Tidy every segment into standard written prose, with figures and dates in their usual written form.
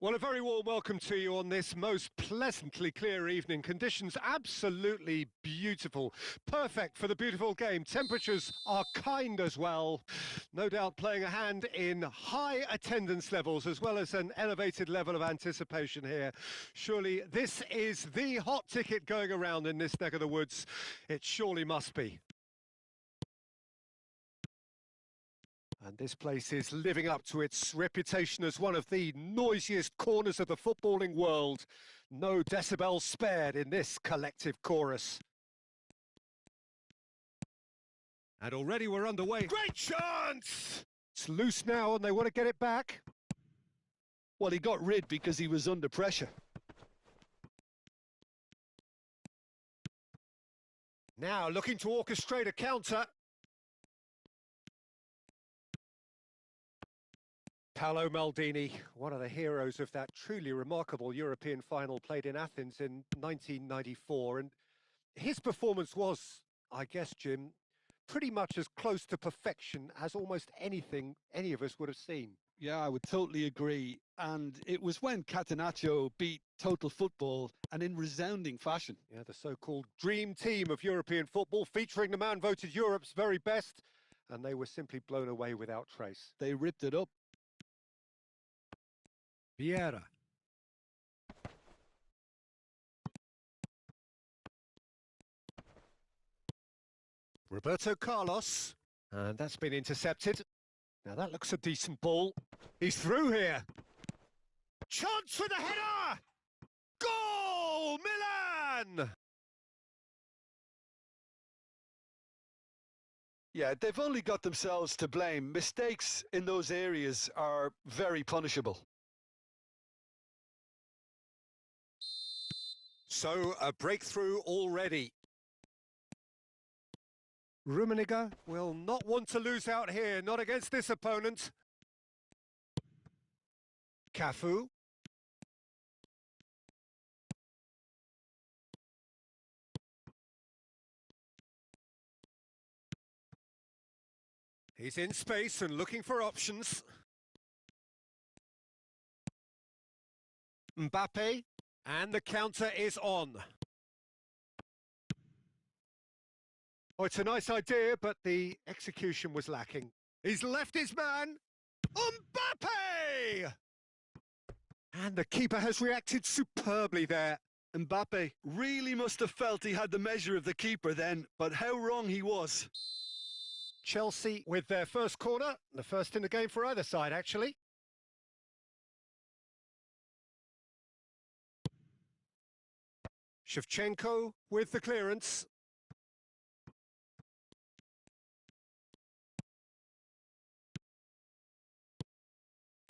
Well, a very warm welcome to you on this most pleasantly clear evening. Conditions absolutely beautiful. Perfect for the beautiful game. Temperatures are kind as well. No doubt playing a hand in high attendance levels as well as an elevated level of anticipation here. Surely this is the hot ticket going around in this neck of the woods. It surely must be. And this place is living up to its reputation as one of the noisiest corners of the footballing world. No decibels spared in this collective chorus. And already we're underway. Great chance! It's loose now and they want to get it back. Well, he got rid because he was under pressure. Now looking to orchestrate a counter. Paolo Maldini, one of the heroes of that truly remarkable European final played in Athens in 1994. And his performance was, I guess, Jim, pretty much as close to perfection as almost anything any of us would have seen. Yeah, I would totally agree. And it was when Catenaccio beat Total Football, and in resounding fashion. Yeah, the so-called dream team of European football, featuring the man voted Europe's very best, and they were simply blown away without trace. They ripped it up. Vieira. Roberto Carlos. And that's been intercepted. Now that looks a decent ball. He's through here. Chance with a header! Goal! Milan! Yeah, they've only got themselves to blame. Mistakes in those areas are very punishable. So, a breakthrough already. Rummenigge will not want to lose out here, not against this opponent. Cafu. He's in space and looking for options. Mbappe, and the counter is on. Oh, it's a nice idea, but the execution was lacking. He's left his man. Mbappe! And the keeper has reacted superbly there. Mbappe really must have felt he had the measure of the keeper then, but how wrong he was. Chelsea with their first corner, the first in the game for either side, actually. Shevchenko with the clearance.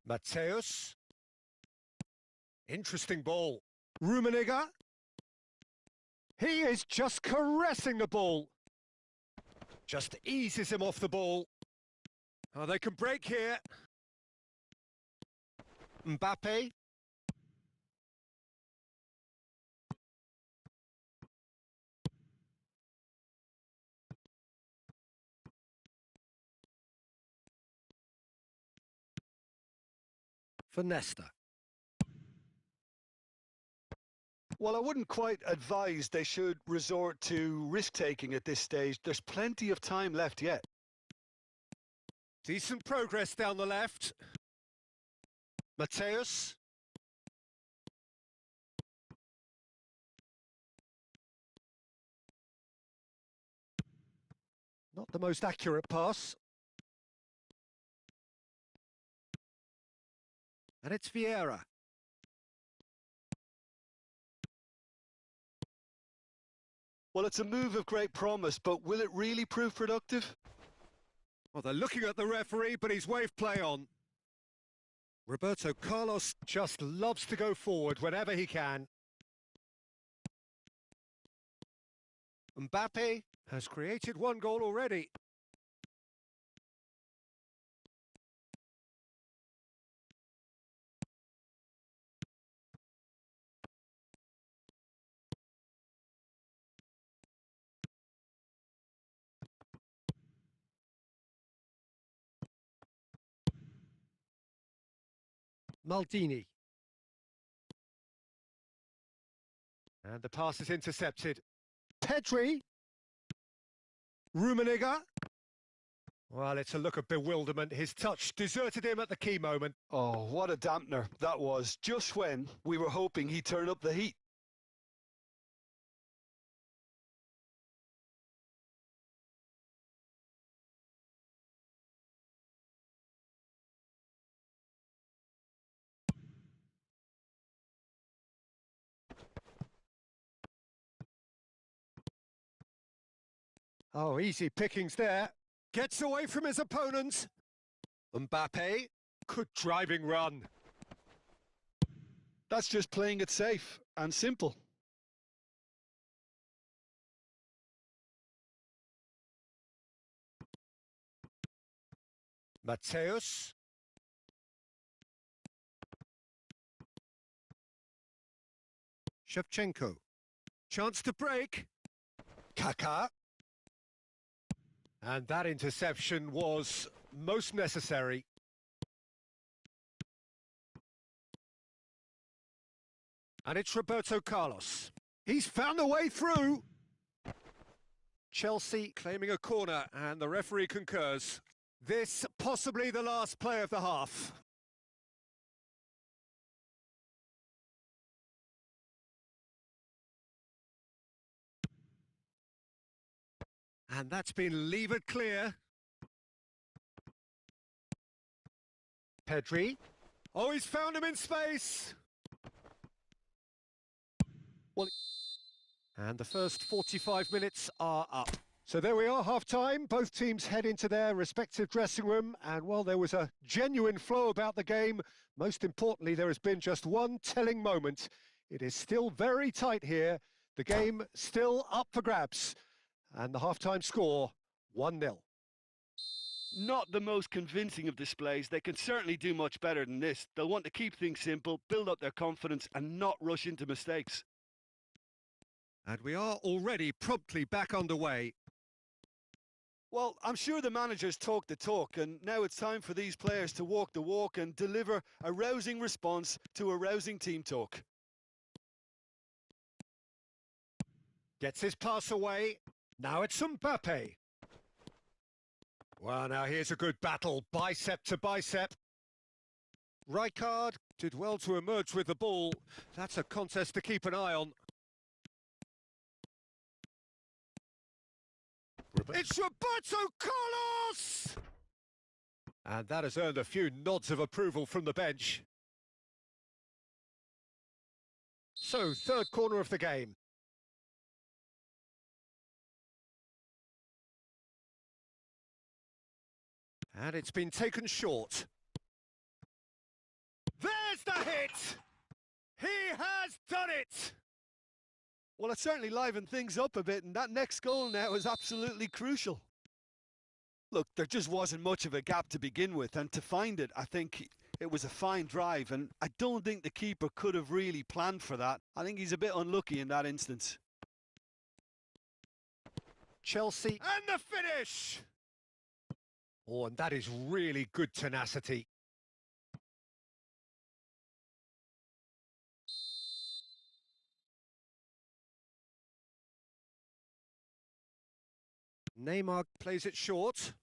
Mateus. Interesting ball. Rummenigge. He is just caressing the ball. Just eases him off the ball. Oh, they can break here. Mbappe. For Nesta. Well, I wouldn't quite advise they should resort to risk-taking at this stage. There's plenty of time left yet. Decent progress down the left. Mateus. Not the most accurate pass. And it's Vieira. Well, it's a move of great promise, but will it really prove productive? Well, they're looking at the referee, but he's waved play on. Roberto Carlos just loves to go forward whenever he can. Mbappe has created one goal already. Maldini. And the pass is intercepted. Pedri. Rummenigge. Well, it's a look of bewilderment. His touch deserted him at the key moment. Oh, what a dampener that was, just when we were hoping he'd turn up the heat. Oh, easy pickings there. Gets away from his opponent. Mbappe. Good driving run. That's just playing it safe and simple. Mateus. Shevchenko. Chance to break. Kaká. And that interception was most necessary. And it's Roberto Carlos. He's found a way through. Chelsea claiming a corner, and the referee concurs. This possibly the last play of the half. And that's been levered clear. Pedri. Oh, he's found him in space. Well, and the first 45 minutes are up. So there we are, half-time. Both teams head into their respective dressing room. And while there was a genuine flow about the game, most importantly, there has been just one telling moment. It is still very tight here. The game still up for grabs. And the half-time score, 1-0. Not the most convincing of displays. They can certainly do much better than this. They'll want to keep things simple, build up their confidence and not rush into mistakes. And we are already promptly back underway. Well, I'm sure the managers talk the talk, and now it's time for these players to walk the walk and deliver a rousing response to a rousing team talk. Gets his pass away. Now it's Mbappe. Well, now here's a good battle, bicep to bicep. Rijkaard did well to emerge with the ball. That's a contest to keep an eye on. It's Roberto Carlos! And that has earned a few nods of approval from the bench. So, third corner of the game. And it's been taken short. There's the hit! He has done it! Well, it certainly livened things up a bit, and that next goal now is absolutely crucial. Look, there just wasn't much of a gap to begin with, and to find it, I think it was a fine drive, and I don't think the keeper could have really planned for that. I think he's a bit unlucky in that instance. Chelsea, and the finish! Oh, and that is really good tenacity. Neymar plays it short.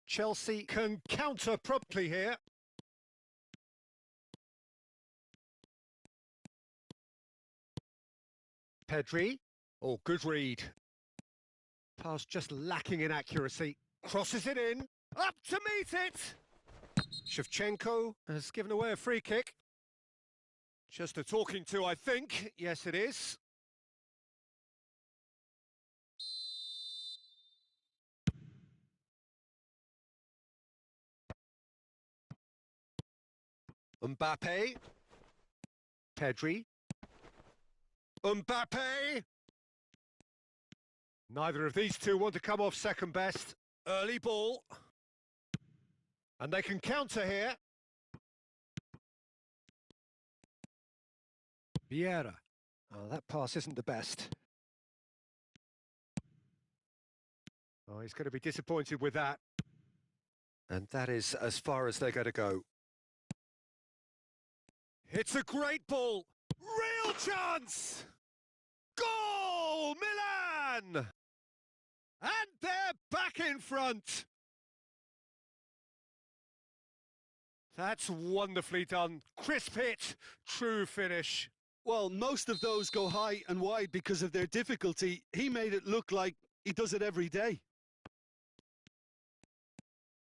Chelsea can counter promptly here. Pedri. Oh, good read. Pass just lacking in accuracy. Crosses it in. Up to meet it! Shevchenko has given away a free kick. Just a talking to, I think. Yes, it is. Mbappe. Pedri. Mbappe! Neither of these two want to come off second best. Early ball. And they can counter here. Vieira. Oh, that pass isn't the best. Oh, he's going to be disappointed with that. And that is as far as they're going to go. It's a great ball. Real chance! Goal, Milan! And they're back in front. That's wonderfully done. Crisp hit, true finish. Well, most of those go high and wide because of their difficulty. He made it look like he does it every day.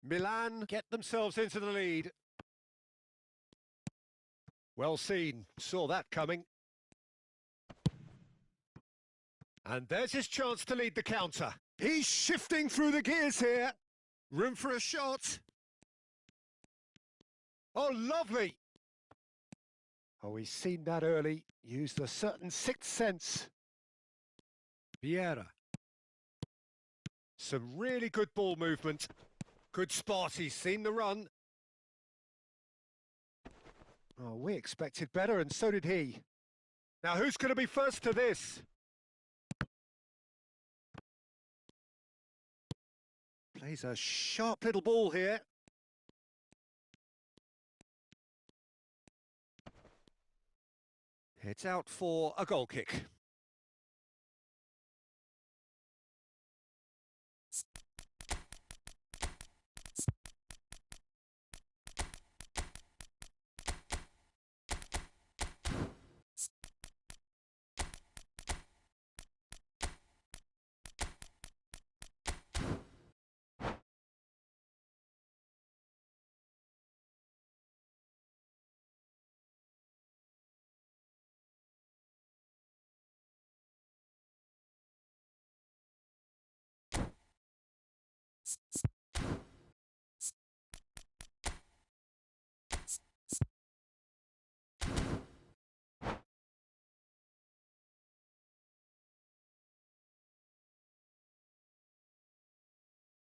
Milan get themselves into the lead. Well seen, saw that coming. And there's his chance to lead the counter. He's shifting through the gears here. Room for a shot. Oh, lovely. Oh, he's seen that early. Used a certain sixth sense. Vieira. Some really good ball movement. Good spot, he's seen the run. Oh, we expected better, and so did he. Now, who's going to be first to this? Plays a sharp little ball here. It's out for a goal kick.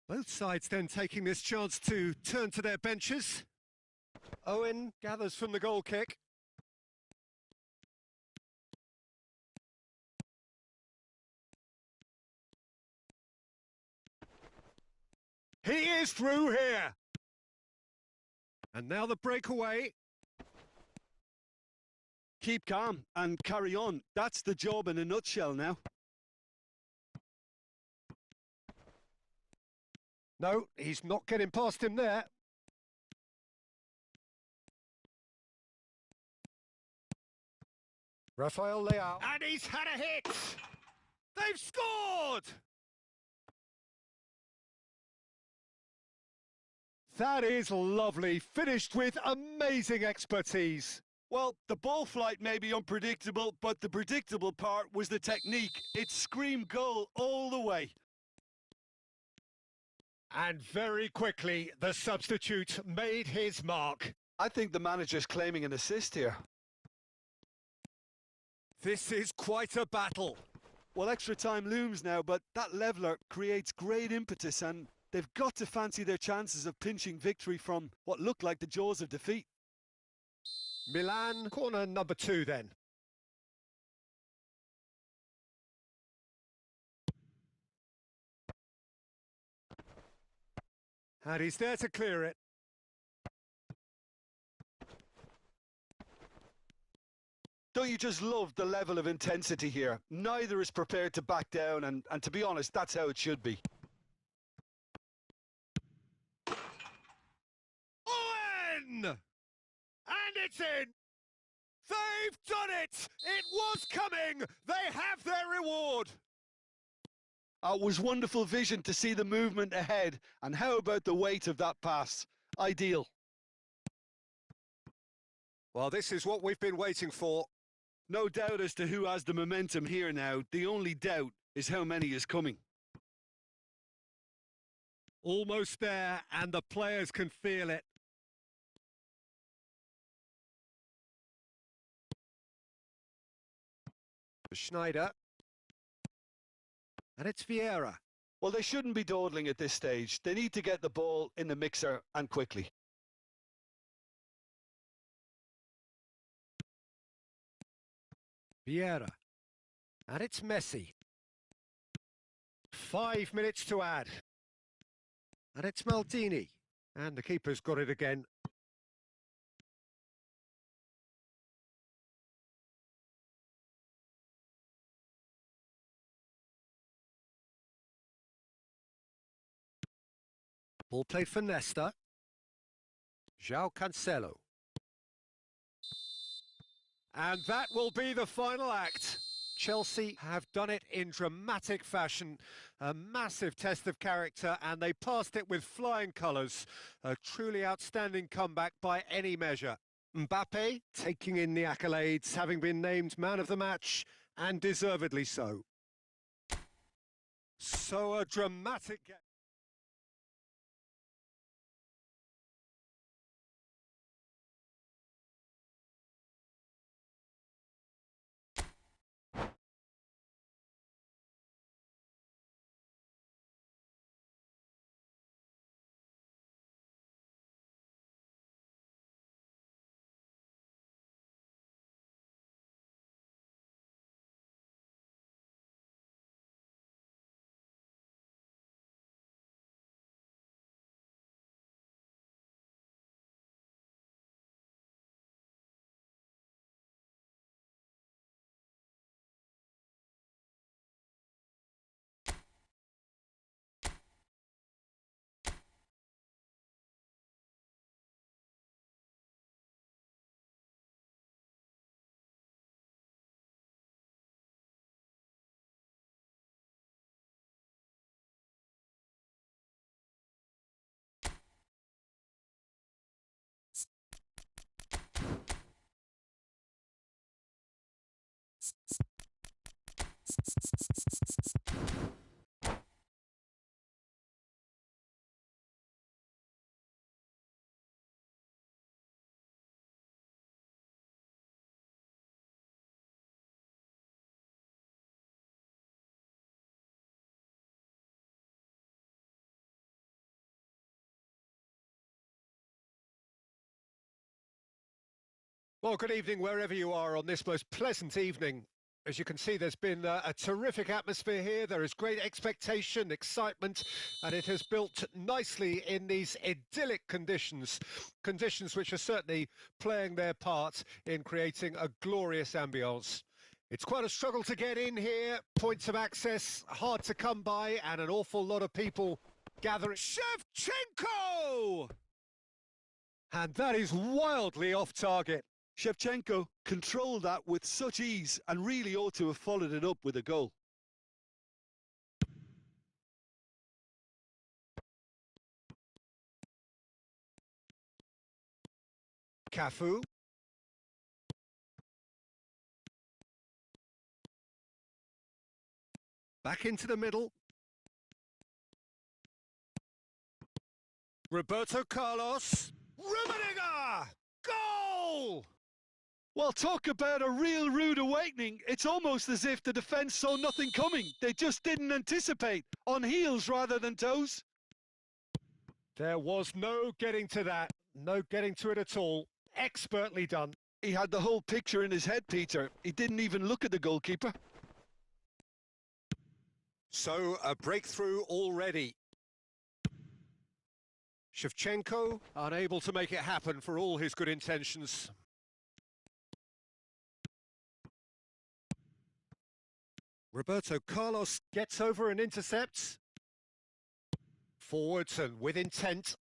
Both sides then taking this chance to turn to their benches. Owen gathers from the goal kick. He is through here. And now the breakaway. Keep calm and carry on. That's the job in a nutshell now. No, he's not getting past him there. Rafael Leao. And he's had a hit! They've scored! That is lovely, finished with amazing expertise. Well, the ball flight may be unpredictable, but the predictable part was the technique. It screamed goal all the way. And very quickly, the substitute made his mark. I think the manager's claiming an assist here. This is quite a battle. Well, extra time looms now, but that leveller creates great impetus, and they've got to fancy their chances of pinching victory from what looked like the jaws of defeat. Milan, corner number 2 then. And he's there to clear it. Don't you just love the level of intensity here? Neither is prepared to back down, and to be honest, that's how it should be. Owen! And it's in! They've done it! It was coming! They have their reward! It was wonderful vision to see the movement ahead, and how about the weight of that pass? Ideal. Well, this is what we've been waiting for. No doubt as to who has the momentum here now. The only doubt is how many is coming. Almost there, and the players can feel it. Schneider. And it's Vieira. Well, they shouldn't be dawdling at this stage. They need to get the ball in the mixer, and quickly. Vieira. And it's Messi. 5 minutes to add. And it's Maldini. And the keeper's got it again. Ball played for Nesta. João Cancelo. And that will be the final act. Chelsea have done it in dramatic fashion, a massive test of character, and they passed it with flying colours. A truly outstanding comeback by any measure. Mbappe taking in the accolades, having been named man of the match, and deservedly so. So a dramatic game. Well, good evening wherever you are on this most pleasant evening. As you can see, there's been a terrific atmosphere here. There is great expectation, excitement, and it has built nicely in these idyllic conditions. Conditions which are certainly playing their part in creating a glorious ambience. It's quite a struggle to get in here. Points of access hard to come by, and an awful lot of people gathering. Shevchenko! And that is wildly off target. Shevchenko controlled that with such ease and really ought to have followed it up with a goal. Cafu. Back into the middle. Roberto Carlos. Rummenigge! Goal! Well, talk about a real rude awakening. It's almost as if the defence saw nothing coming. They just didn't anticipate, on heels rather than toes. There was no getting to that, no getting to it at all. Expertly done. He had the whole picture in his head, Peter. He didn't even look at the goalkeeper. So, a breakthrough already. Shevchenko unable to make it happen for all his good intentions. Roberto Carlos gets over and intercepts. Forwards and with intent.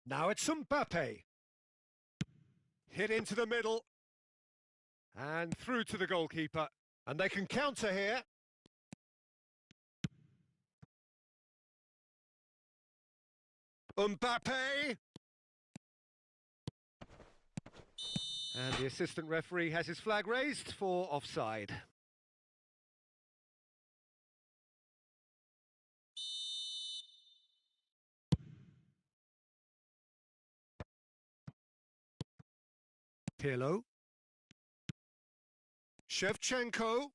Now it's Mbappe. Hit into the middle. And through to the goalkeeper. And they can counter here. Mbappe! And the assistant referee has his flag raised for offside. Pirlo. Shevchenko.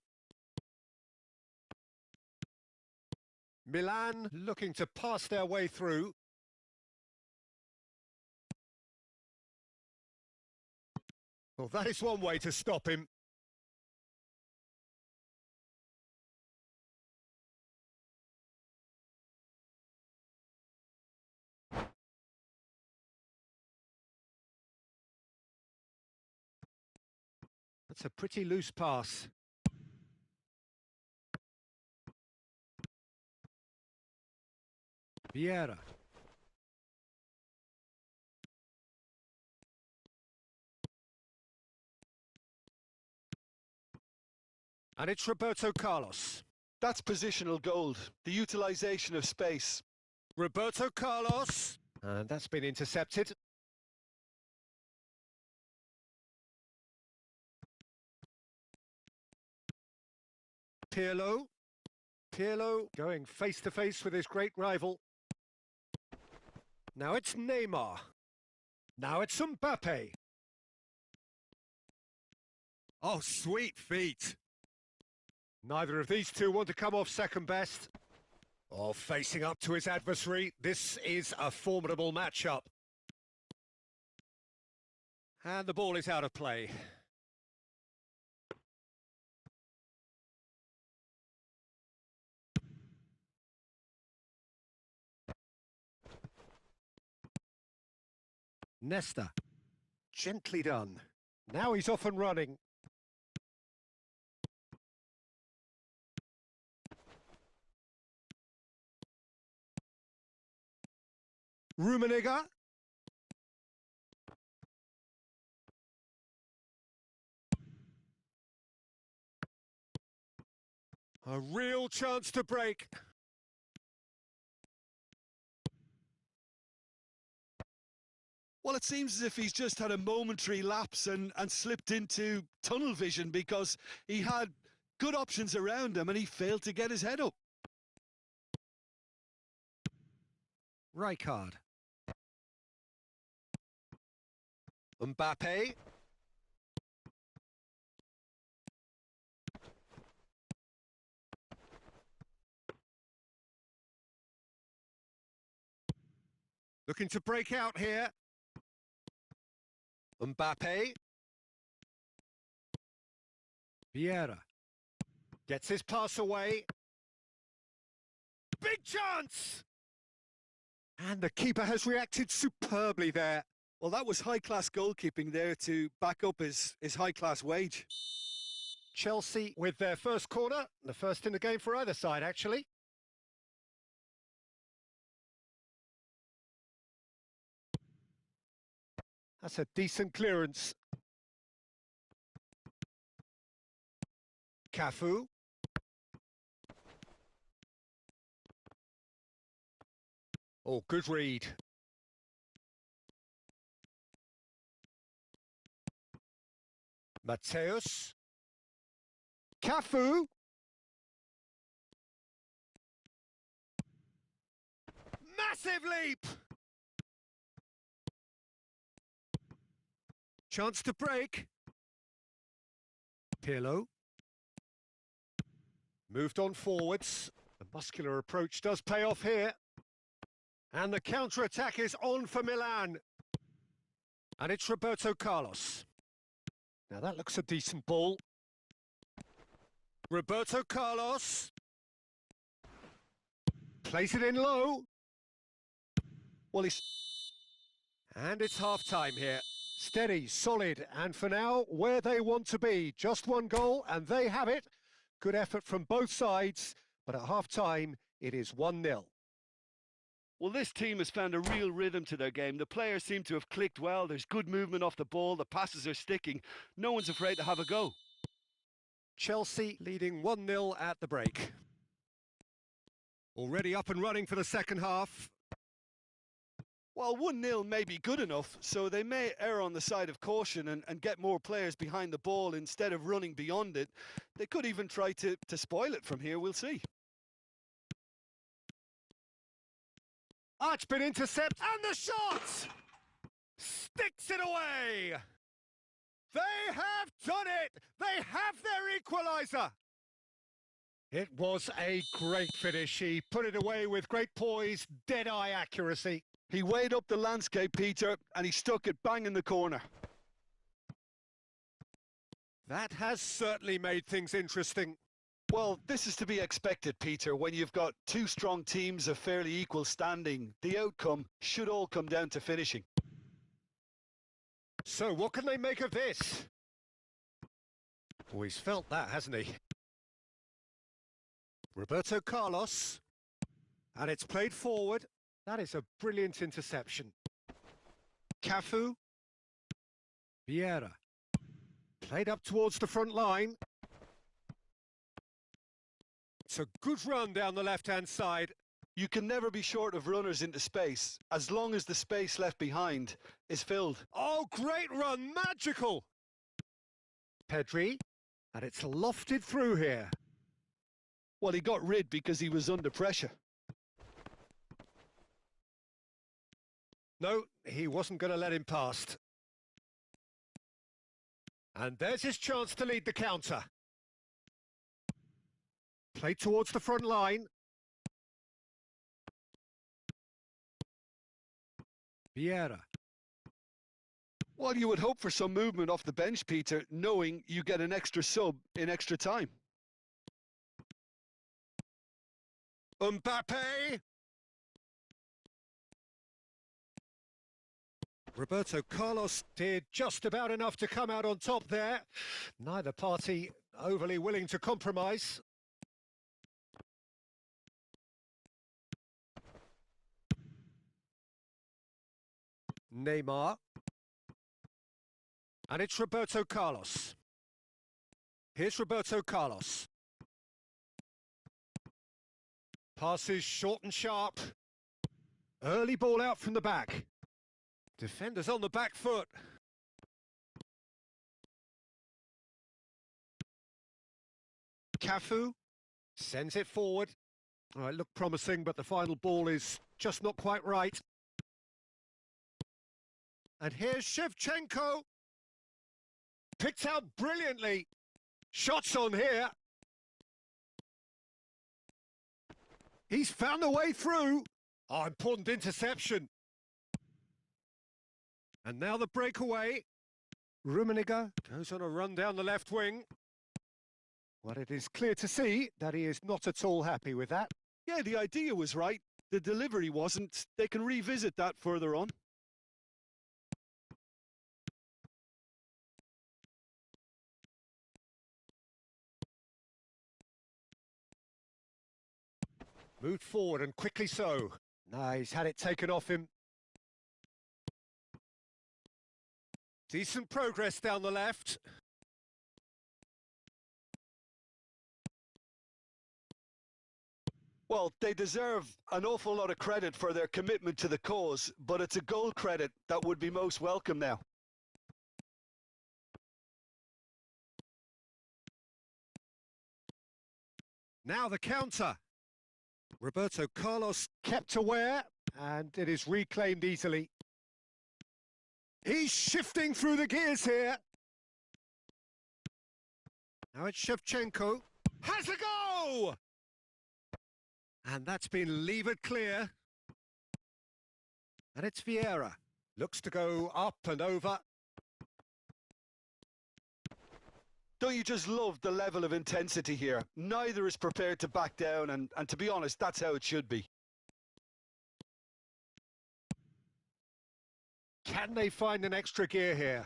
Milan looking to pass their way through. Well, that is one way to stop him. That's a pretty loose pass. Vieira. And it's Roberto Carlos. That's positional gold, the utilisation of space. Roberto Carlos. And that's been intercepted. Pirlo. Pirlo going face-to-face with his great rival. Now it's Neymar. Now it's Mbappe. Oh, sweet feet. Neither of these two want to come off second best. Oh, facing up to his adversary. This is a formidable matchup. And the ball is out of play. Nesta. Gently done. Now he's off and running. Rummenigge. A real chance to break. Well, it seems as if he's just had a momentary lapse and slipped into tunnel vision, because he had good options around him and he failed to get his head up. Rijkaard. Mbappe. Looking to break out here. Mbappe. Vieira. Gets his pass away. Big chance! And the keeper has reacted superbly there. Well, that was high-class goalkeeping there to back up his high-class wage. Chelsea with their first corner, the first in the game for either side, actually. That's a decent clearance. Cafu. Oh, good read. Mateus. Cafu. Massive leap! Chance to break. Pirlo. Moved on forwards. The muscular approach does pay off here. And the counter-attack is on for Milan. And it's Roberto Carlos. Now that looks a decent ball. Roberto Carlos. Plays it in low. Well, he's... And it's half-time here. Steady, solid, and for now, where they want to be. Just one goal, and they have it. Good effort from both sides, but at half-time, it is 1-0. Well, this team has found a real rhythm to their game. The players seem to have clicked well. There's good movement off the ball. The passes are sticking. No one's afraid to have a go. Chelsea leading 1-0 at the break. Already up and running for the second half. Well, 1-0 may be good enough, so they may err on the side of caution and get more players behind the ball instead of running beyond it. They could even try to spoil it from here. We'll see. Arch been intercept, and the shot! Sticks it away! They have done it! They have their equaliser! It was a great finish. He put it away with great poise, dead-eye accuracy. He weighed up the landscape, Peter, and he stuck it bang in the corner. That has certainly made things interesting. Well, this is to be expected, Peter. When you've got two strong teams of fairly equal standing, the outcome should all come down to finishing. So what can they make of this? Oh, he's felt that, hasn't he? Roberto Carlos. And it's played forward. That is a brilliant interception. Cafu. Vieira. Played up towards the front line. It's a good run down the left-hand side. You can never be short of runners into space, as long as the space left behind is filled. Oh, great run, magical! Pedri, and it's lofted through here. Well, he got rid because he was under pressure. No, he wasn't going to let him past. And there's his chance to lead the counter. Play towards the front line. Vieira. Well, you would hope for some movement off the bench, Peter, knowing you get an extra sub in extra time. Mbappe. Roberto Carlos did just about enough to come out on top there. Neither party overly willing to compromise. Neymar. And it's Roberto Carlos. Here's Roberto Carlos. Passes short and sharp. Early ball out from the back. Defenders on the back foot. Cafu sends it forward. Oh, it looked promising, but the final ball is just not quite right. And here's Shevchenko. Picked out brilliantly. Shots on here. He's found a way through. Oh, important interception. And now the breakaway. Rummenigge goes on a run down the left wing. Well, it is clear to see that he is not at all happy with that. Yeah, the idea was right. The delivery wasn't. They can revisit that further on. Moved forward and quickly so. No, he's had it taken off him. Decent progress down the left. Well, they deserve an awful lot of credit for their commitment to the cause, but it's a goal credit that would be most welcome now. Now the counter. Roberto Carlos kept aware, and it is reclaimed easily. He's shifting through the gears here. Now it's Shevchenko. Has a go! And that's been levered clear. And it's Vieira. Looks to go up and over. Don't you just love the level of intensity here? Neither is prepared to back down, and to be honest, that's how it should be. Can they find an extra gear here?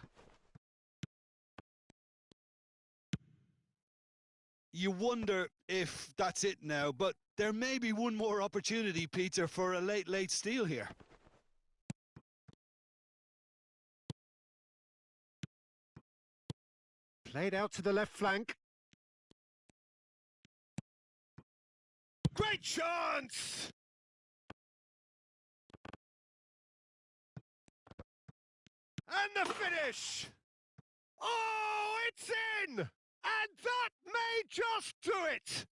You wonder if that's it now, but there may be one more opportunity, Peter, for a late steal here. Played out to the left flank. Great chance! And the finish! Oh, it's in! And that may just do it!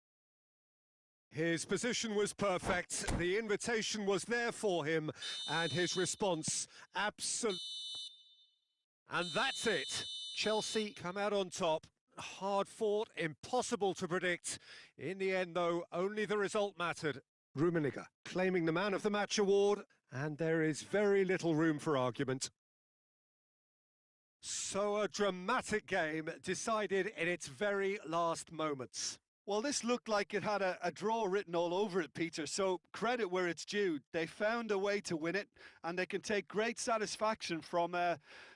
His position was perfect, the invitation was there for him, and his response absolute. And that's it. Chelsea come out on top. Hard fought, impossible to predict. In the end, though, only the result mattered. Rummenigge claiming the Man of the Match award, and there is very little room for argument. So a dramatic game decided in its very last moments. Well, this looked like it had a draw written all over it, Peter, so credit where it's due. They found a way to win it, and they can take great satisfaction from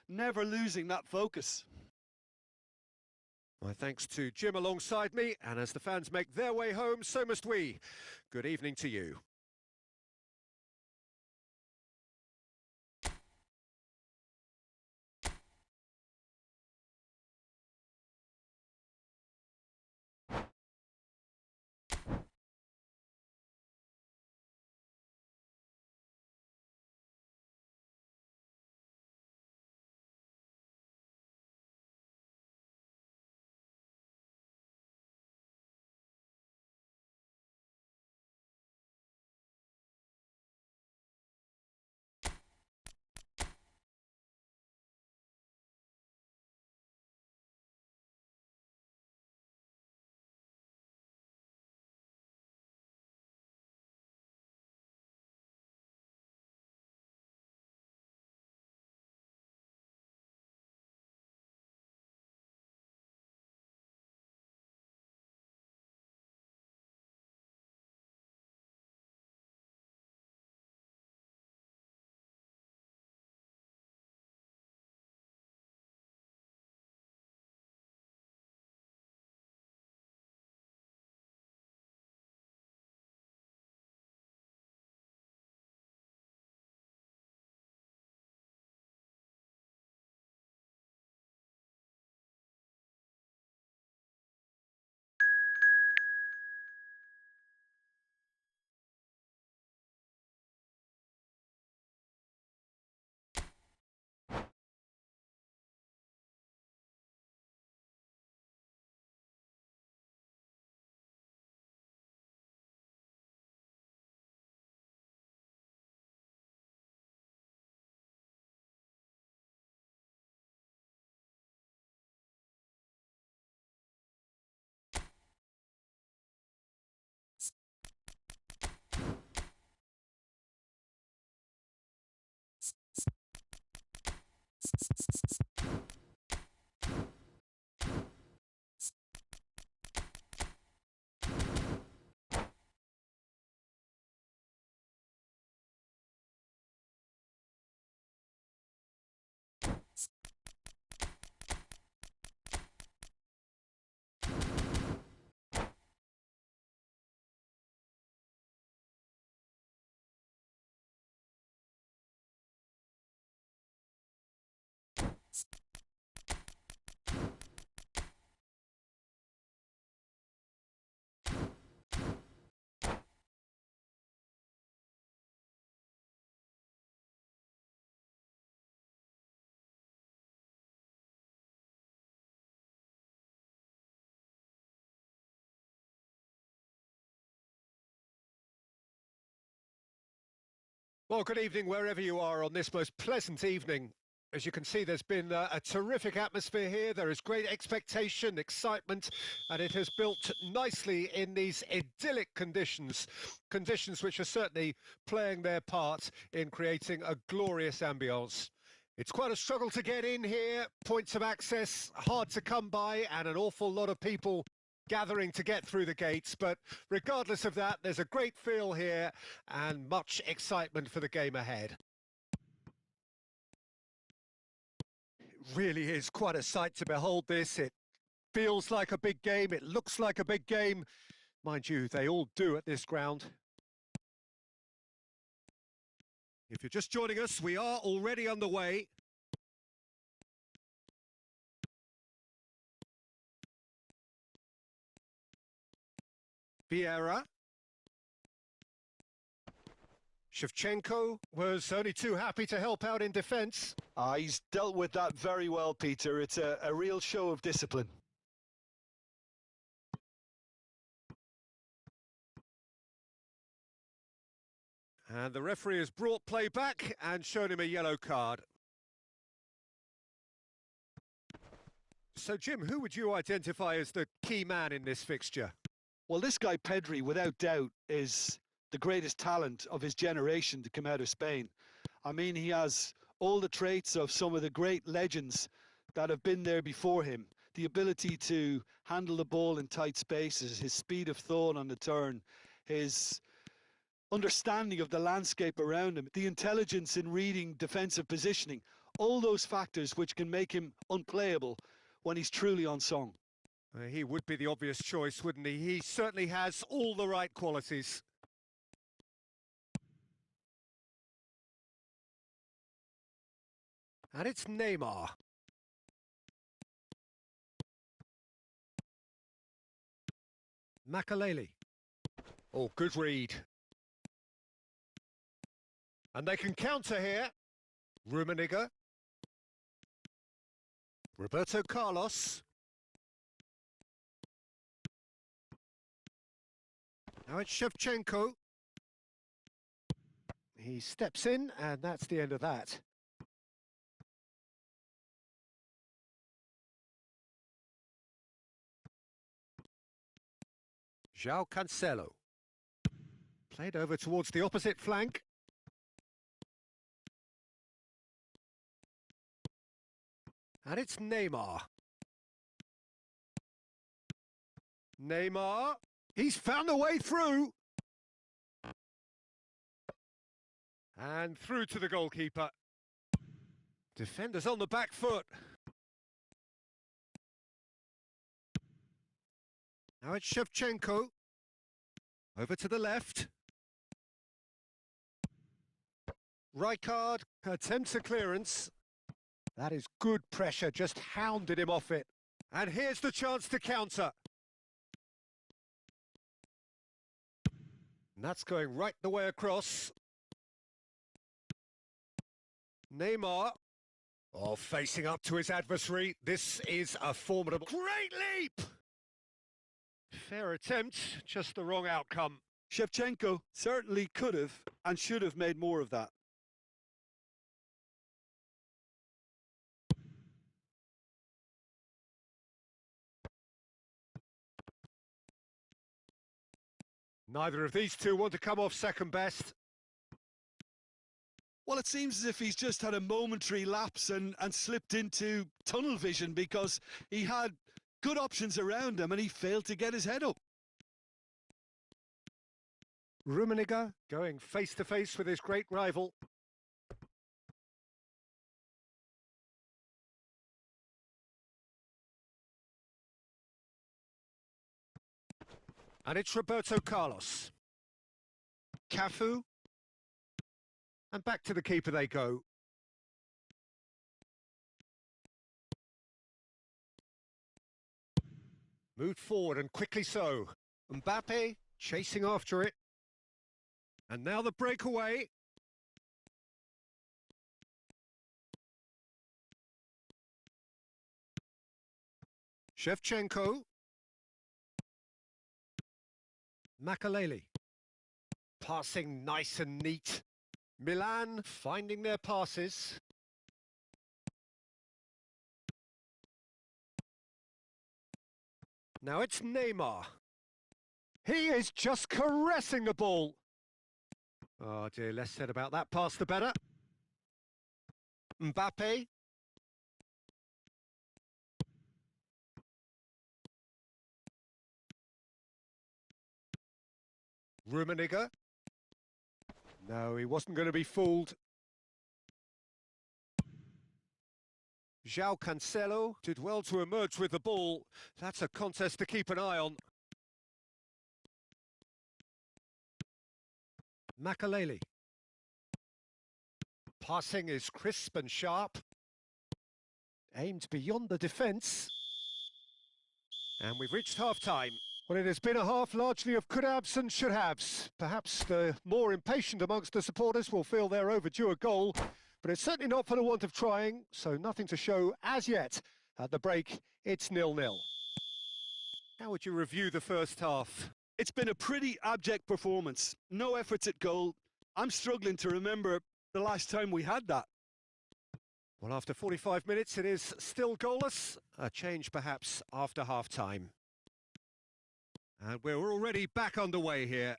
never losing that focus. My thanks to Jim alongside me, and as the fans make their way home, so must we. Good evening to you. Well, good evening wherever you are on this most pleasant evening. As you can see, there's been a terrific atmosphere here. There is great expectation, excitement, and it has built nicely in these idyllic conditions. Conditions which are certainly playing their part in creating a glorious ambience. It's quite a struggle to get in here, points of access hard to come by, and an awful lot of people gathering to get through the gates, but regardless of that, there's a great feel here and much excitement for the game ahead. It really is quite a sight to behold this. It feels like a big game, it looks like a big game. Mind you, they all do at this ground. If you're just joining us, we are already underway. Vieira. Shevchenko was only too happy to help out in defence. He's dealt with that very well, Peter. It's a real show of discipline. And the referee has brought play back and shown him a yellow card. So, Jim, who would you identify as the key man in this fixture? Well, this guy, Pedri, without doubt, is the greatest talent of his generation to come out of Spain. I mean, he has all the traits of some of the great legends that have been there before him. The ability to handle the ball in tight spaces, his speed of thought on the turn, his understanding of the landscape around him, the intelligence in reading defensive positioning, all those factors which can make him unplayable when he's truly on song. He would be the obvious choice, wouldn't he? He certainly has all the right qualities. And it's Neymar. Makaleli. Oh, good read. And they can counter here. Rummenigge. Roberto Carlos. Now it's Shevchenko. He steps in, and that's the end of that. João Cancelo. Played over towards the opposite flank. And it's Neymar. Neymar. He's found a way through. And through to the goalkeeper. Defenders on the back foot. Now it's Shevchenko. Over to the left. Rijkaard attempts a clearance. That is good pressure, just hounded him off it. And here's the chance to counter. And that's going right the way across. Neymar. Oh, facing up to his adversary. This is a formidable... Great leap! Fair attempt, just the wrong outcome. Shevchenko certainly could have and should have made more of that. Neither of these two want to come off second best. Well, it seems as if he's just had a momentary lapse and slipped into tunnel vision because he had good options around him and he failed to get his head up. Rummenigge going face-to-face with his great rival. And it's Roberto Carlos. Cafu. And back to the keeper they go. Moved forward and quickly so. Mbappe chasing after it. And now the breakaway. Shevchenko. Makaleli. Passing nice and neat. Milan finding their passes. Now it's Neymar. He is just caressing the ball. Oh dear, less said about that pass the better. Mbappe. Rummenigge. No, he wasn't going to be fooled. João Cancelo did well to emerge with the ball. That's a contest to keep an eye on. Makaleli. Passing is crisp and sharp. Aimed beyond the defence. And we've reached half-time. Well, it has been a half largely of could-haves and should-haves. Perhaps the more impatient amongst the supporters will feel they're overdue a goal, but it's certainly not for the want of trying, so nothing to show as yet. At the break, it's 0-0. How would you review the first half? It's been a pretty abject performance. No efforts at goal. I'm struggling to remember the last time we had that. Well, after 45 minutes, it is still goalless. A change perhaps after half-time. And we're already back underway here.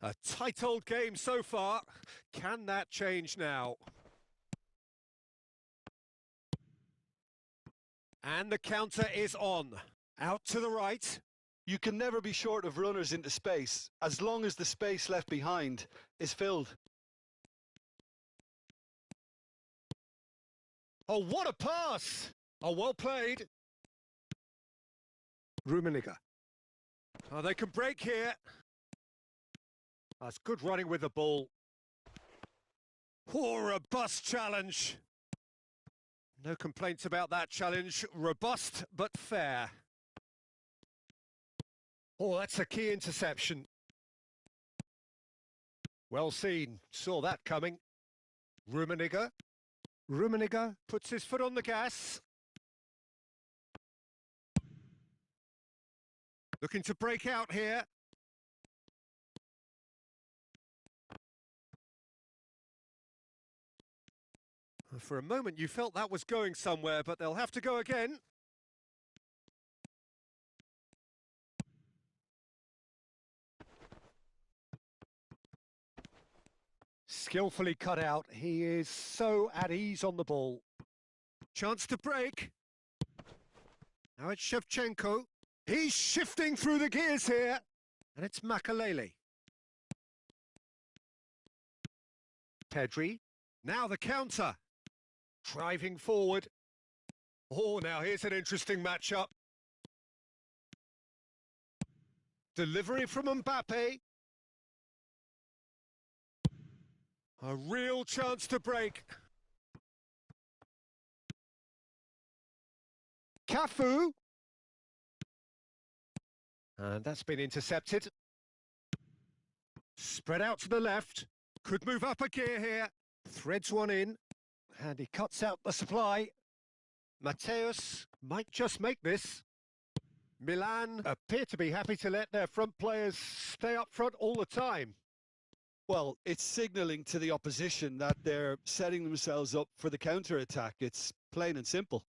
A tight old game so far. Can that change now? And the counter is on. Out to the right. You can never be short of runners into space, as long as the space left behind is filled. Oh, what a pass! Oh, well played. Rummenigge. Oh, they can break here. That's good running with the ball. Oh, robust challenge. No complaints about that challenge. Robust, but fair. Oh, that's a key interception. Well seen. Saw that coming. Rummenigge. Rummenigge puts his foot on the gas. Looking to break out here. For a moment you felt that was going somewhere, but they'll have to go again. Skillfully cut out. He is so at ease on the ball. Chance to break. Now it's Shevchenko. He's shifting through the gears here. And it's Makalele. Pedri. Now the counter. Driving forward. Oh, now here's an interesting matchup. Delivery from Mbappe. A real chance to break. Cafu. And that's been intercepted. Spread out to the left. Could move up a gear here. Threads one in. And he cuts out the supply. Mateus might just make this. Milan appear to be happy to let their front players stay up front all the time. Well, it's signalling to the opposition that they're setting themselves up for the counter-attack. It's plain and simple.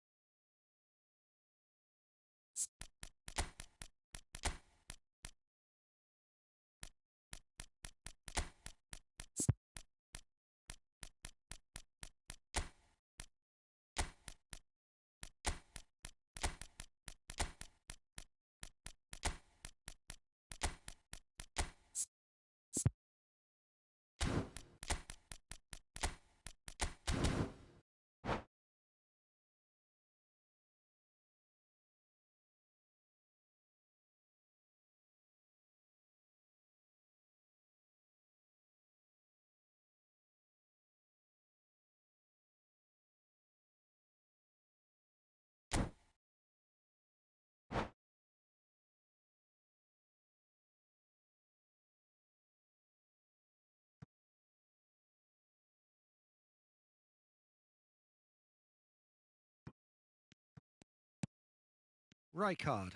Rijkaard.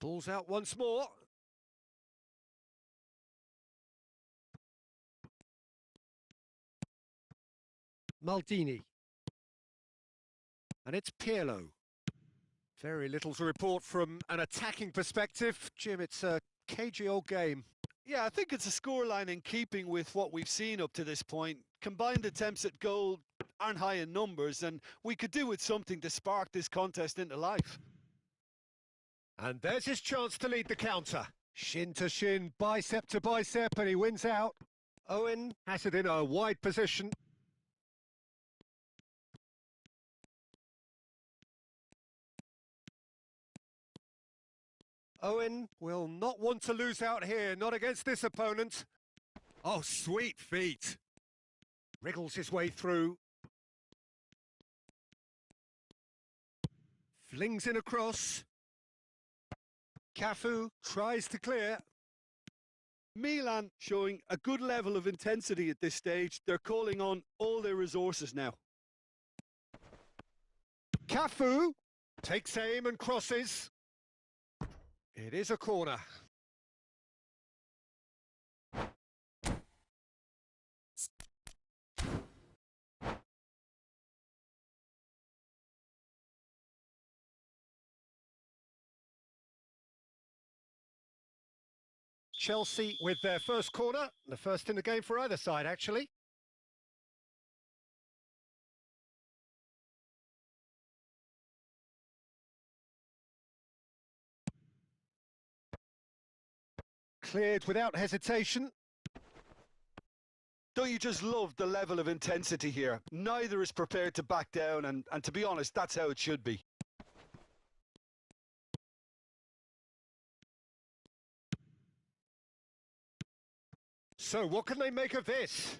Ball's out once more. Maldini. And it's Pirlo. Very little to report from an attacking perspective. Jim, it's a cagey old game. Yeah, I think it's a scoreline in keeping with what we've seen up to this point. Combined attempts at goal aren't high in numbers, and we could do with something to spark this contest into life. And there's his chance to lead the counter. Shin to shin, bicep to bicep, and he wins out. Owen has it in a wide position. Owen will not want to lose out here, not against this opponent. Oh, sweet feet. Wriggles his way through. Flings in a cross. Cafu tries to clear. Milan showing a good level of intensity at this stage. They're calling on all their resources now. Cafu takes aim and crosses. It is a corner. Chelsea with their first corner, the first in the game for either side, actually. Cleared without hesitation. Don't you just love the level of intensity here? Neither is prepared to back down, and to be honest, that's how it should be. So what can they make of this?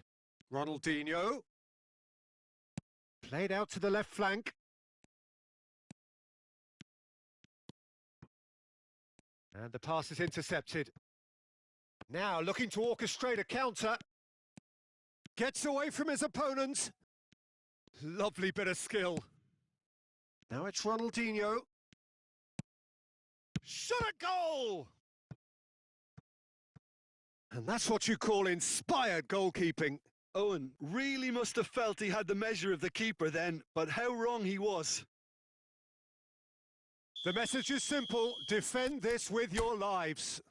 Ronaldinho. Played out to the left flank. And the pass is intercepted. Now looking to orchestrate a counter. Gets away from his opponent. Lovely bit of skill. Now it's Ronaldinho. Shot a goal! And that's what you call inspired goalkeeping. Owen really must have felt he had the measure of the keeper then, but how wrong he was. The message is simple: defend this with your lives.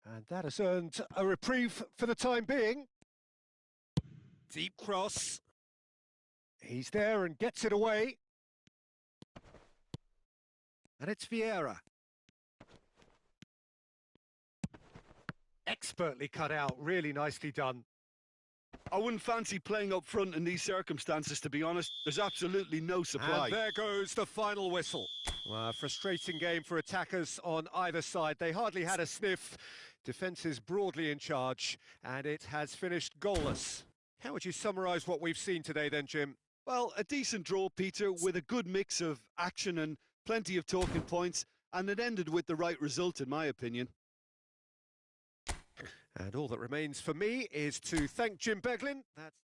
And that has earned a reprieve for the time being. Deep cross. He's there and gets it away. And it's Vieira. Expertly cut out, really nicely done. I wouldn't fancy playing up front in these circumstances, to be honest. There's absolutely no supply. And there goes the final whistle. Well, a frustrating game for attackers on either side. They hardly had a sniff. Defence is broadly in charge, and it has finished goalless. How would you summarise what we've seen today then, Jim? Well, a decent draw, Peter, with a good mix of action and plenty of talking points, and it ended with the right result, in my opinion. And all that remains for me is to thank Jim Beglin. That's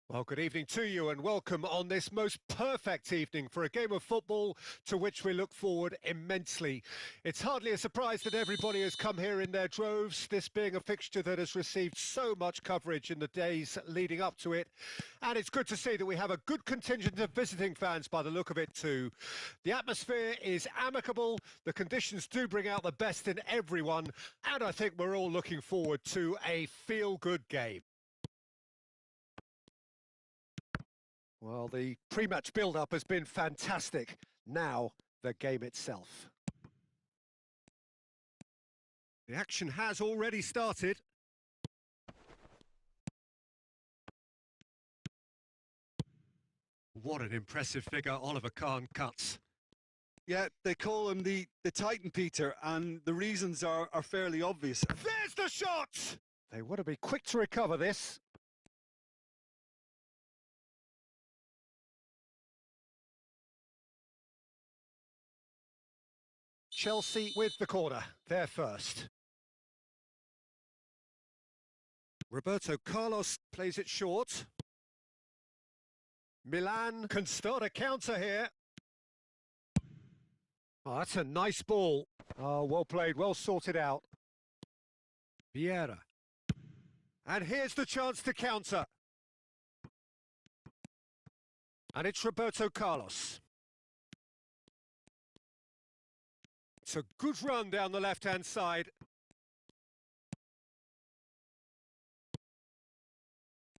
well, good evening to you and welcome on this most perfect evening for a game of football to which we look forward immensely. It's hardly a surprise that everybody has come here in their droves, this being a fixture that has received so much coverage in the days leading up to it. And it's good to see that we have a good contingent of visiting fans by the look of it too. The atmosphere is amicable, the conditions do bring out the best in everyone, and I think we're all looking forward to a feel-good game. Well, the pre-match build-up has been fantastic. Now, the game itself. The action has already started. What an impressive figure Oliver Kahn cuts. Yeah, they call him the Titan, Peter, and the reasons are fairly obvious. There's the shot! They want to be quick to recover this. Chelsea with the corner, they're first. Roberto Carlos plays it short. Milan can start a counter here. Oh, that's a nice ball. Oh, well played, well sorted out. Vieira. And here's the chance to counter. And it's Roberto Carlos. It's a good run down the left-hand side.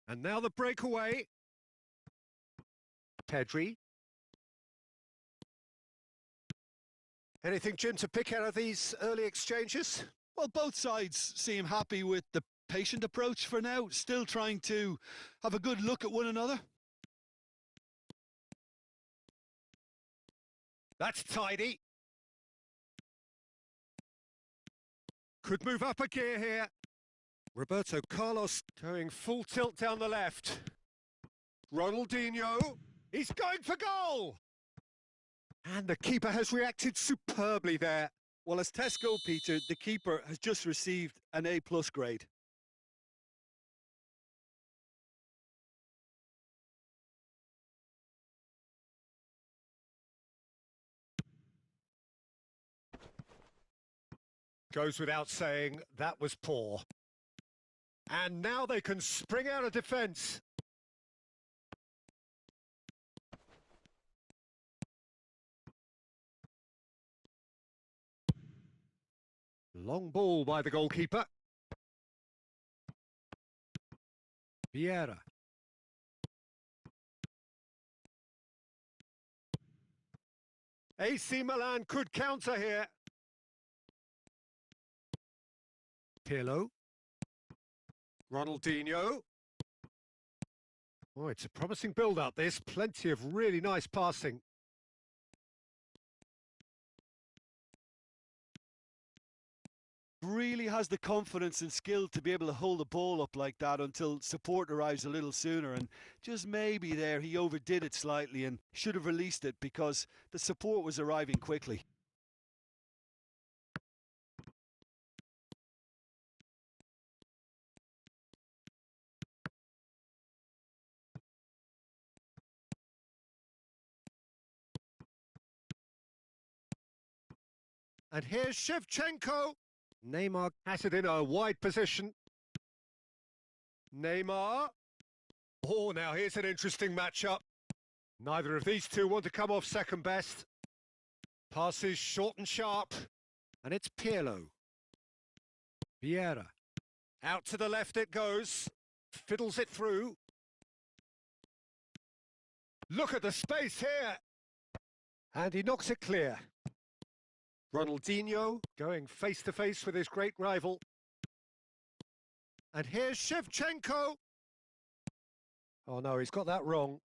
And now the breakaway. Pedri. Anything, Jim, to pick out of these early exchanges? Well, both sides seem happy with the patient approach for now, still trying to have a good look at one another. That's tidy. Could move up a gear here. Roberto Carlos going full tilt down the left. Ronaldinho, he's going for goal! And the keeper has reacted superbly there. Well, as tests go, Peter, the keeper has just received an A+ grade. Goes without saying, that was poor. And now they can spring out of defence. Long ball by the goalkeeper. Vieira. AC Milan could counter here. Pirlo. Ronaldinho. Oh, it's a promising build-up, this. Plenty of really nice passing. Really has the confidence and skill to be able to hold the ball up like that until support arrives a little sooner, and just maybe there he overdid it slightly and should have released it because the support was arriving quickly. And here's Shevchenko. Neymar has it in a wide position. Neymar. Oh, now here's an interesting matchup. Neither of these two want to come off second best. Passes short and sharp. And it's Pirlo. Vieira. Out to the left it goes. Fiddles it through. Look at the space here. And he knocks it clear. Ronaldinho going face-to-face with his great rival. And here's Shevchenko. Oh no, he's got that wrong.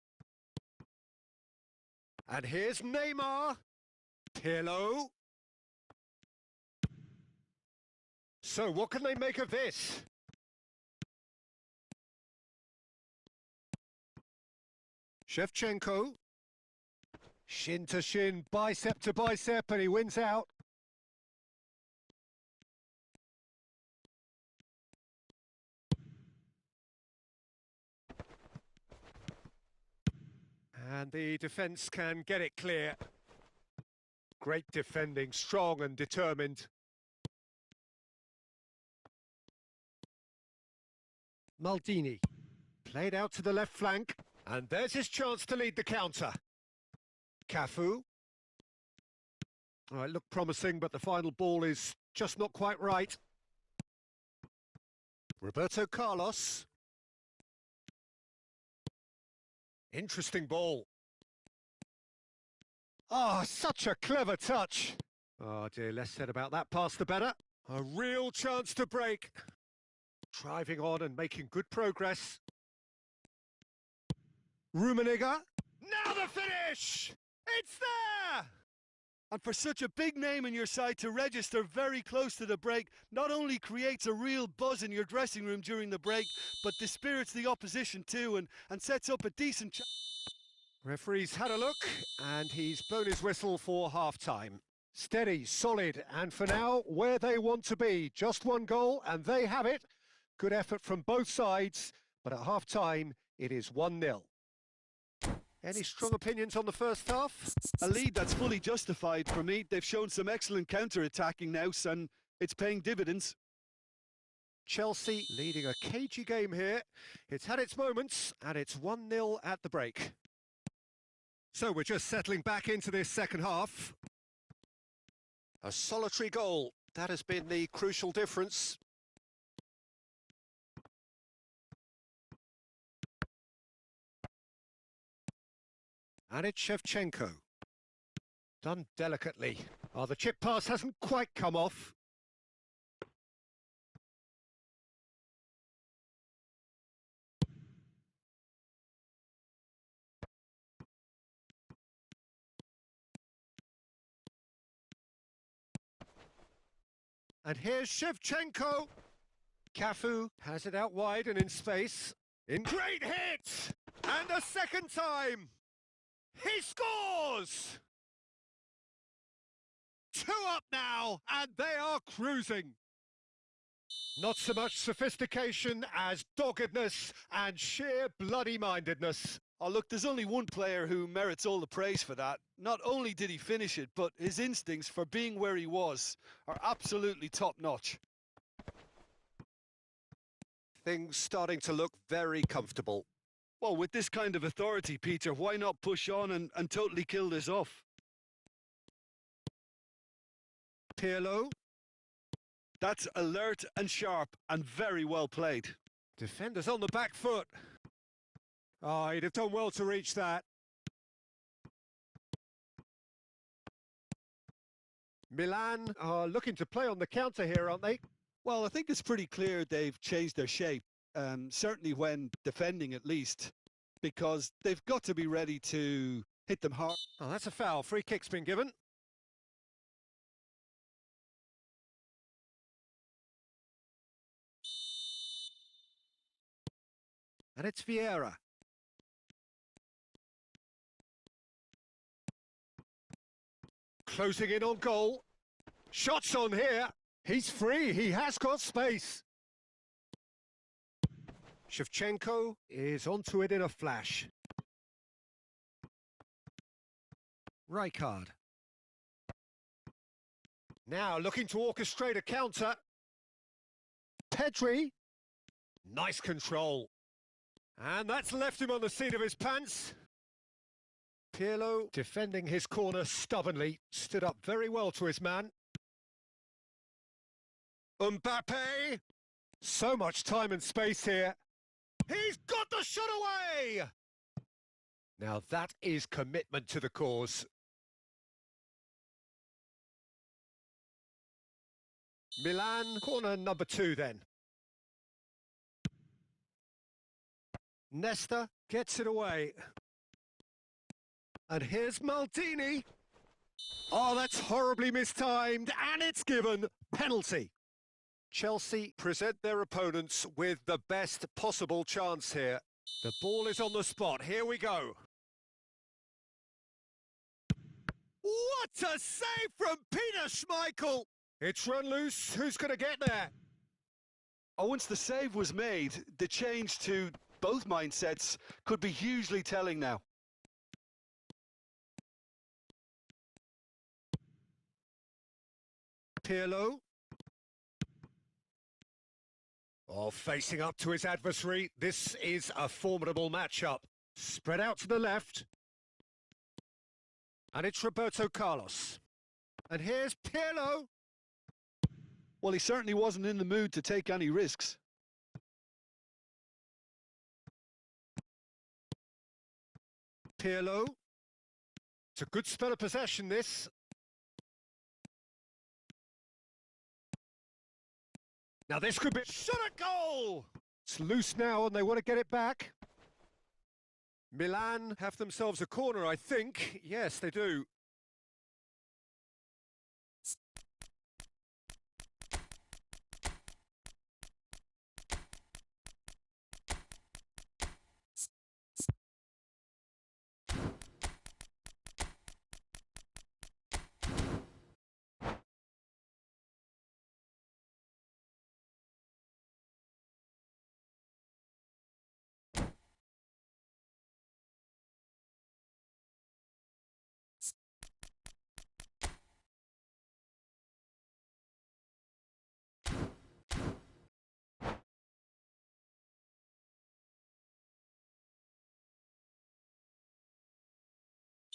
And here's Neymar. Pirlo. So what can they make of this? Shevchenko. Shin to shin, bicep to bicep, and he wins out. And the defence can get it clear. Great defending, strong and determined. Maldini. Played out to the left flank. And there's his chance to lead the counter. Cafu. Oh, it looked promising, but the final ball is just not quite right. Roberto Carlos. Interesting ball. Oh, such a clever touch. Oh dear, less said about that pass the better. A real chance to break. Driving on and making good progress. Rummenigge. Now the finish! It's there! And for such a big name in your side to register very close to the break, not only creates a real buzz in your dressing room during the break, but dispirits the opposition too and sets up a decent Referee's had a look, and he's blown his whistle for half-time. Steady, solid, and for now, where they want to be. Just one goal, and they have it. Good effort from both sides, but at half-time, it is 1-0. Any strong opinions on the first half? A lead that's fully justified for me. They've shown some excellent counter-attacking now, and it's paying dividends. Chelsea leading a cagey game here. It's had its moments, and it's 1-0 at the break. So we're just settling back into this second half. A solitary goal. That has been the crucial difference. And it's Shevchenko. Done delicately. Oh, the chip pass hasn't quite come off. And here's Shevchenko. Cafu has it out wide and in space. In great hit! And a second time! He scores! 2 up now, and they are cruising. Not so much sophistication as doggedness and sheer bloody-mindedness. Oh, look, there's only one player who merits all the praise for that. Not only did he finish it, but his instincts for being where he was are absolutely top-notch. Things starting to look very comfortable. Well, with this kind of authority, Peter, why not push on and totally kill this off? Pirlo. That's alert and sharp and very well played. Defenders on the back foot. Oh, he'd have done well to reach that. Milan are looking to play on the counter here, aren't they? Well, I think it's pretty clear they've changed their shape, certainly when defending at least, because they've got to be ready to hit them hard. Oh, that's a foul. Free kick's been given. And it's Vieira. Closing in on goal. Shots on here. He's free. He has got space. Shevchenko is onto it in a flash. Rijkaard. Now looking to orchestrate a counter. Pedri. Nice control. And that's left him on the seat of his pants. Pirlo, defending his corner stubbornly, stood up very well to his man. Mbappe! So much time and space here. He's got the shot away! Now that is commitment to the cause. Milan, corner number 2 then. Nesta gets it away. And here's Maldini. Oh, that's horribly mistimed, and it's given. Penalty. Chelsea present their opponents with the best possible chance here. The ball is on the spot. Here we go. What a save from Peter Schmeichel! It's run loose. Who's going to get there? Oh, once the save was made, the change to both mindsets could be hugely telling now. Pirlo. Oh, facing up to his adversary. This is a formidable matchup. Spread out to the left. And it's Roberto Carlos. And here's Pirlo. Well, he certainly wasn't in the mood to take any risks. Pirlo. It's a good spell of possession, this. Now this could be... Shot a goal! It's loose now and they want to get it back. Milan have themselves a corner, I think. Yes, they do.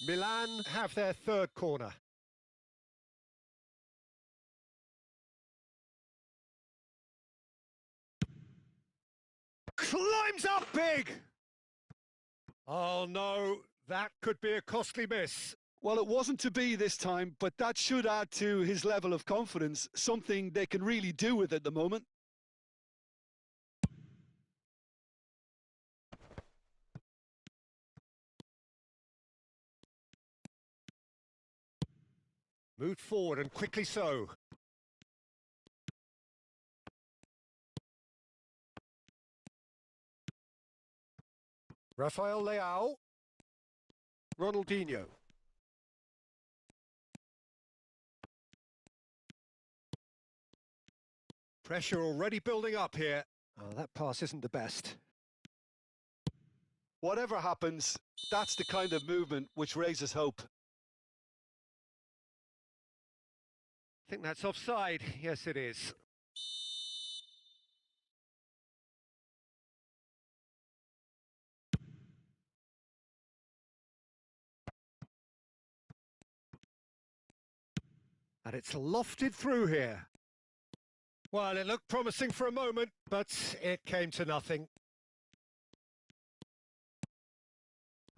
Milan have their third corner. Climbs up big! Oh no, that could be a costly miss. Well, it wasn't to be this time, but that should add to his level of confidence, something they can really do with at the moment. Moved forward and quickly so. Rafael Leao. Ronaldinho. Pressure already building up here. Oh, that pass isn't the best. Whatever happens, that's the kind of movement which raises hope. I think that's offside. Yes, it is. And it's lofted through here. Well, it looked promising for a moment, but it came to nothing.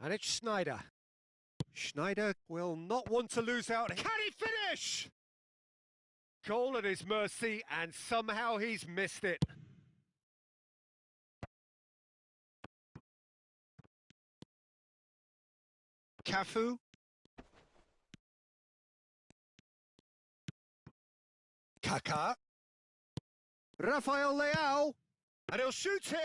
And it's Schneider. Schneider will not want to lose out. Can he finish? Goal at his mercy, and somehow he's missed it. Cafu. Kaká. Rafael Leao. And he'll shoot here.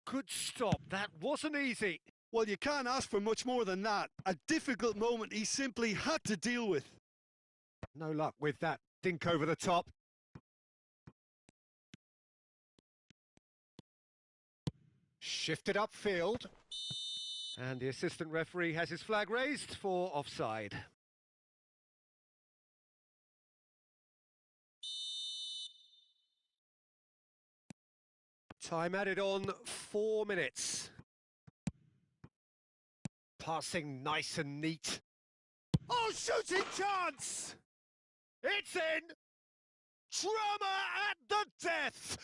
Good stop. That wasn't easy. Well, you can't ask for much more than that. A difficult moment he simply had to deal with. No luck with that dink over the top. Shifted upfield. And the assistant referee has his flag raised for offside. Time added on 4 minutes. Passing nice and neat. Oh, shooting chance! It's in! Drama at the death!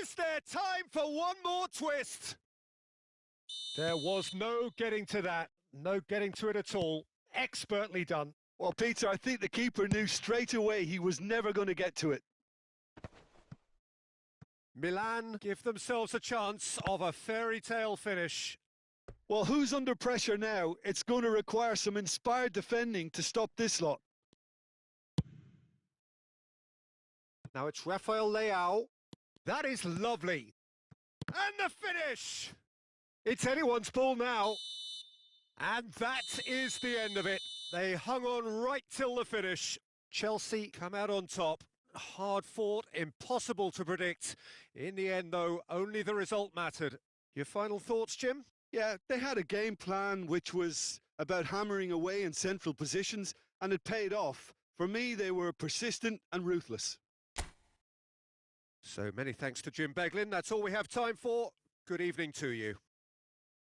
Is there time for one more twist? There was no getting to that. No getting to it at all. Expertly done. Well, Peter, I think the keeper knew straight away he was never going to get to it. Milan give themselves a chance of a fairy tale finish. Well, who's under pressure now? It's going to require some inspired defending to stop this lot. Now it's Rafael Leao. That is lovely. And the finish! It's anyone's ball now. And that is the end of it. They hung on right till the finish. Chelsea come out on top. Hard fought, impossible to predict. In the end, though, only the result mattered. Your final thoughts, Jim? Yeah, they had a game plan which was about hammering away in central positions, and it paid off. For me, they were persistent and ruthless. So many thanks to Jim Beglin. That's all we have time for. Good evening to you.